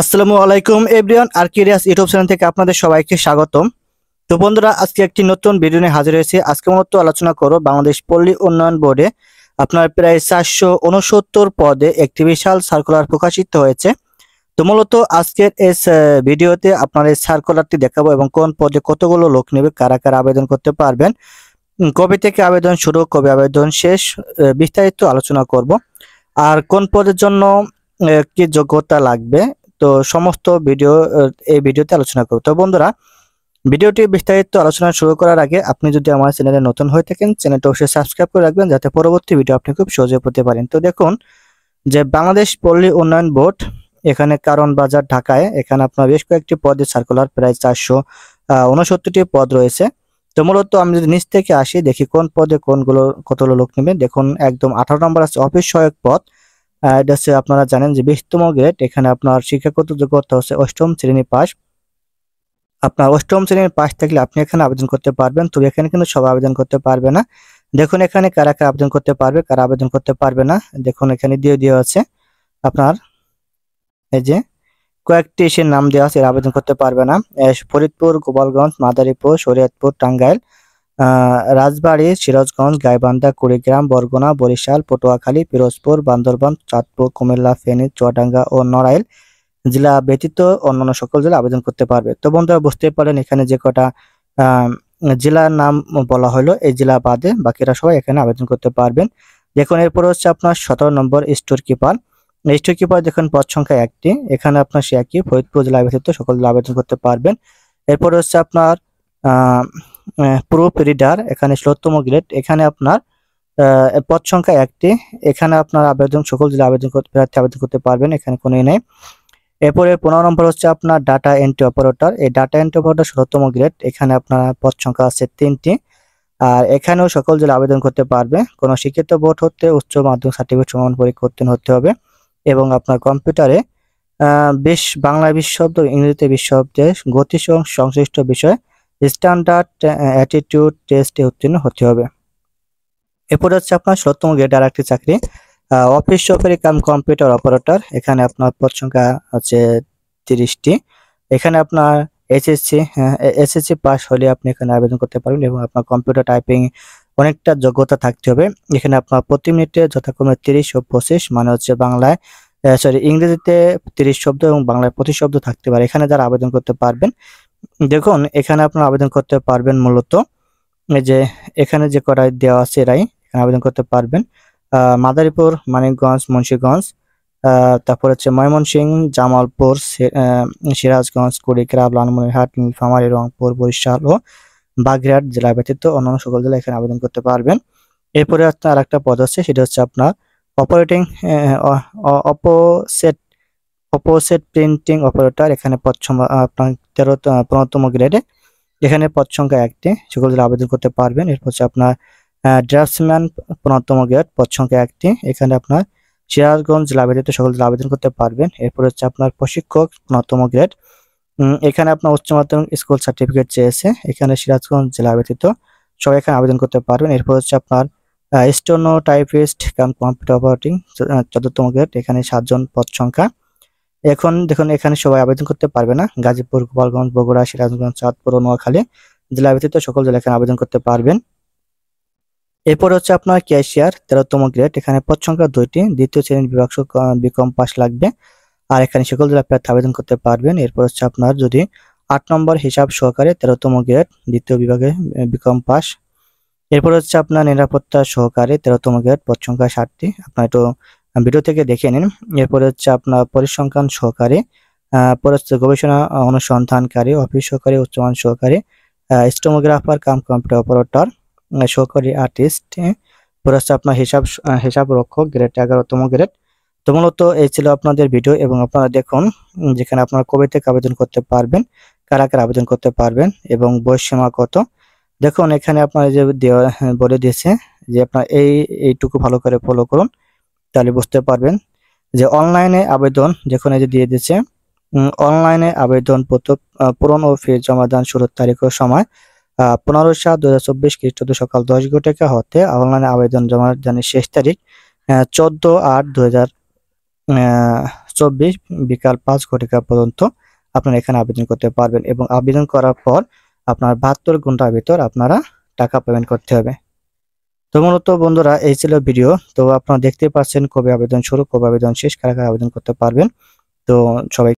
আসসালামু আলাইকুম everyone, আরকিরিয়াস YouTube channel থেকে আপনাদের সবাইকে স্বাগতম। তো বন্ধুরা, আজকে একটি নতুন ভিডিও নিয়ে হাজির হয়েছি। আজকে মূলত আলোচনা করব বাংলাদেশ পল্লী উন্নয়ন বোর্ডে আপনার প্রায় 469 পদে একটি বিশাল সার্কুলার প্রকাশিত হয়েছে। তো মূলত আজকের এই ভিডিওতে আপনার এই সার্কুলারটি দেখাবো এবং কোন পদে কতগুলো লোক নেবে, কারা কারা আবেদন করতে পারবেন, কবে থেকে আবেদন শুরু, কবে আবেদন শেষ, বিস্তারিত আলোচনা করব। আর কোন পদের জন্য কি যোগ্যতা লাগবে, তো সমস্ত ভিডিও এই ভিডিওতে আলোচনা করব। তো বন্ধুরা, ভিডিওটি বিস্তারিত আলোচনা শুরু করার আগে আপনি যদি আমার চ্যানেলে নতুন হয়ে থাকেন, চ্যানেলটা অবশ্যই সাবস্ক্রাইব করে রাখবেন যাতে পরবর্তী ভিডিও আপনি খুব সহজে পেতে পারেন। তো দেখুন যে বাংলাদেশ পল্লী উন্নয়ন বোর্ড এখানে কারণ বাজার ঢাকায়, এখানে আপনার বেশ কয়েকটি পদে সার্কুলার, প্রায় 469টি পদ রয়েছে। তো মূলত আমি যদি নিচ থেকে আসি, দেখি কোন পদে কোনগুলো কতগুলো লোক নেবে। দেখুন একদম 18 নম্বর আছে অফিস সহায়ক পদ। এটা হচ্ছে আপনারা জানেন যে 20তম গ্রেড। এখানে আপনার শিক্ষাগত যোগ্যতা হচ্ছে 8ম শ্রেণী পাস। আপনার 8ম শ্রেণীর পাস থাকলে আপনি এখানে আবেদন করতে পারবেন। তবে এখানে কিন্তু সবাই আবেদন করতে পারবে না। দেখুন এখানে কারা কারা আবেদন করতে পারবে, কারা আবেদন করতে পারবে না। দেখুন এখানে দিয়ে আছে আপনার এই যে কয়েকটি এসের নাম দেওয়া আছে, এর আবেদন করতে পারবে না। ফরিদপুর, গোপালগঞ্জ, মাদারীপুর, শরীয়তপুর, টাঙ্গাইল, রাজবাড়ী, সিরাজগঞ্জ, গাইবান্ধা, কুড়িগ্রাম, বরগুনা, বরিশাল, পটুয়াখালী, পিরোজপুর, বান্দরবান, চাঁদপুর, কুমিল্লা, ফেনী, চুয়াডাঙ্গা ও নড়াইল জেলা ব্যতীত অন্যান্য সকল জেলা আবেদন করতে পারবে। তো বন্ধুরা বুঝতে পারলেন এখানে যে কটা আহ, জেলার নাম বলা হলো, এই জেলা বাদে বাকিরা সবাই এখানে আবেদন করতে পারবেন। দেখুন এরপর হচ্ছে আপনার 17 নম্বর স্টোর কিপার। স্টোর কিপার দেখুন পদ সংখ্যা একটি, এখানে আপনার সে একই ফরিদপুর জেলা ব্যতীত সকল জেলা আবেদন করতে পারবেন। এরপর হচ্ছে আপনার আহ প্রুফ রিডার, এখানে 16তম গ্রেড। এখানে আপনার পদ সংখ্যা একটি, এখানে আপনার আবেদন সকল জেলা প্রার্থী আবেদন করতে পারবেন, এখানে কোনো নেই। এরপরে 15 নম্বর হচ্ছে আপনার ডাটা এন্ট্রি অপারেটর। এই ডাটা এন্ট্রি অপারেটর 16তম গ্রেড। এখানে আপনার পদ সংখ্যা আছে 3টি। আর এখানেও সকল জেলা আবেদন করতে পারবে। কোনো শিক্ষিত বোর্ড হতে উচ্চ মাধ্যমিক সার্টিফিকেট সমান পরীক্ষা উত্তীর্ণ হতে হবে এবং আপনার কম্পিউটারে বাংলা 20 শব্দ, ইংরেজিতে 20 শব্দের গতি সংশ্লিষ্ট বিষয় স্ট্যান্ডার্ড অ্যাটিটিউড টেস্টে উত্তীর্ণ হতে হবে। এরপর হচ্ছে আপনার 16তম গ্রেড আর একটি চাকরি, অফিস সহকারী কাম কম্পিউটার অপারেটর। এখানে আপনার পদ সংখ্যা হচ্ছে 30টি। এখানে আপনার এসএসসি পাস হলে আপনি এখানে আবেদন করতে পারবেন এবং আপনার কম্পিউটার টাইপিং অনেকটা যোগ্যতা থাকতে হবে। এখানে আপনার প্রতি মিনিটে যথাক্রমে 30 ও 25, মানে হচ্ছে বাংলায় ইংরেজিতে 30 শব্দ এবং বাংলায় 25 শব্দ থাকতে পারে। এখানে যারা আবেদন করতে পারবেন, দেখুন এখানে আপনারা আবেদন করতে পারবেন মূলত এই যে এখানে যে করা দেওয়া আছে এরাই এখানে আবেদন করতে পারবেন। মাদারীপুর, মানিকগঞ্জ, মুন্সিগঞ্জ, তারপর হচ্ছে ময়মনসিংহ, জামালপুর, সিরাজগঞ্জ, কুড়িগ্রাম, লালমনিরহাট, নীলফামারী, রংপুর, বরিশাল ও বাগেরহাট জেলা ব্যতীত অন্যান্য সকল জেলায় এখানে আবেদন করতে পারবেন। এরপরে আপনার আরেকটা পদ আছে, সেটা হচ্ছে আপনার অপারেটিং অপোসেট অপোসেট প্রিন্টিং অপারেটর। এখানে পদ সংখ্যা আপনার 15তম গ্রেডে। এখানে পদ সংখ্যা একটি, সকল জেলা আবেদন করতে পারবেন। এরপর হচ্ছে আপনার ড্রাফটসম্যান 15তম গ্রেড, পদ সংখ্যা একটি। এখানে আপনার সিরাজগঞ্জ জেলা ব্যতীত সকল জেলা আবেদন করতে পারবেন। এরপর হচ্ছে আপনার প্রশিক্ষক 15তম গ্রেড। এখানে আপনার উচ্চ মাধ্যমিক স্কুল সার্টিফিকেট চেয়েছে, এখানে সিরাজগঞ্জ জেলা ব্যতীত সবাই এখানে আবেদন করতে পারবেন। এরপর হচ্ছে আপনার steno typist cum computer operating 14তম গ্রেড। এখানে 7 জন পদ সংখ্যা। এখন দেখুন এখানে সবাই আবেদন করতে পারবে না। গাজীপুর, গোপালগঞ্জ, বগুড়া, সিরাজগঞ্জ, চাঁদপুর ও নোয়াখালী জেলা ব্যতীত সকল জেলা এখানে আবেদন করতে পারবেন। এরপর হচ্ছে আপনার ক্যাশিয়ার 13তম গ্রেড। এখানে পদ সংখ্যা 2টি, দ্বিতীয় শ্রেণীর বিভাগ বিকম পাস লাগবে আর এখানে সকল জেলা প্রার্থী আবেদন করতে পারবেন। এরপর হচ্ছে আপনার যদি 8 নম্বর হিসাব সহকারে 13তম গ্রেড, দ্বিতীয় বিভাগে বিকম পাস। এরপর হচ্ছে আপনার নিরাপত্তা সহকারে 13তম গ্রেড, পদ সংখ্যা 60টি। আপনার একটু ভিডিও থেকে দেখে নিন। এরপরে হচ্ছে আপনার পরিসংখ্যান সহকারী, গবেষণা অনুসন্ধানকারী, অফিস সহকারী, উচ্চমান সহকারী, স্টেনোগ্রাফার কাম কম্পিউটার অপারেটর, সহকারী আর্টিস্ট। পরে হচ্ছে আপনার হিসাব রক্ষক গ্রেড 11তম গ্রেড। তো মূলত এই ছিল আপনাদের ভিডিও এবং আপনারা দেখুন যেখানে আপনারা কবে থেকে আবেদন করতে পারবেন, কারা কারা আবেদন করতে পারবেন এবং বয়স সীমা কত। দেখুন এখানে আপনার যে বলে দিয়েছে যে আপনার এইটুকু ভালো করে ফলো করুন, তাহলে বুঝতে পারবেন যে অনলাইনে আবেদন যখন এই যে দিয়ে দিচ্ছে, অনলাইনে আবেদন পূরণ ও ফি জমা দান শুরুর তারিখ ও সময় 15/7/2024 খ্রিস্টাব্দ সকাল 10 ঘটিকা হতে অনলাইনে আবেদন জমা দানের শেষ তারিখ 14/8/2024 8:24 বিকাল 5 ঘটিকা পর্যন্ত আপনারা এখানে আবেদন করতে পারবেন এবং আবেদন করার পর আপনার 72 ঘন্টার ভিতর আপনারা টাকা পেমেন্ট করতে হবে। তো মূলত বন্ধুরা এই ছিল ভিডিও। তো আপনারা দেখতে পাচ্ছেন কবে আবেদন শুরু, কবে আবেদন শেষ, কারা কারা আবেদন করতে পারবেন। তো সবাই